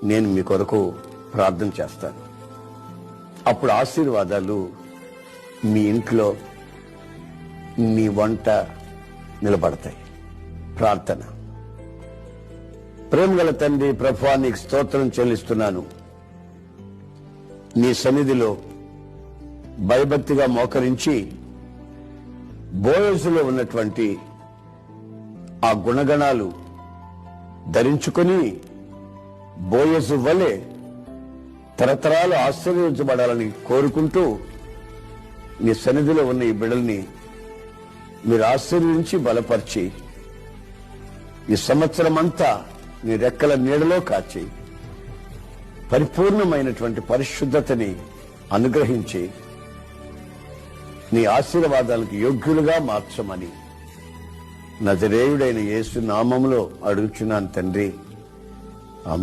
నేను మీ కొరకు ప్రార్థన చేస్తాను. అప్పుడు ఆశీర్వాదాలు మీ ఇంట్లో, మీ వంట నిలబడతాయి. ప్రార్థన. ప్రేమగల తండ్రి, ప్రభువా, నీకు స్తోత్రం చెల్లిస్తున్నాను. నీ సన్నిధిలో భయభక్తిగా మోకరించి బోయజులో ఉన్నటువంటి ఆ గుణగణాలు ధరించుకొని బోయజు వలె తరతరాలు ఆశీర్వదించబడాలని కోరుకుంటూ నీ సన్నిధిలో ఉన్న ఈ బిడ్డల్ని మీరు ఆశీర్వదించి బలపరిచి ఈ సంవత్సరం అంతా నీ రెక్కల నీడలో కాచి పరిపూర్ణమైనటువంటి పరిశుద్ధతని అనుగ్రహించి నీ ఆశీర్వాదాలకు యోగ్యులుగా మార్చమని నజరేయుడైన యేసు నామములో అడుగుచున్నాను తండ్రి. ఆమేన్.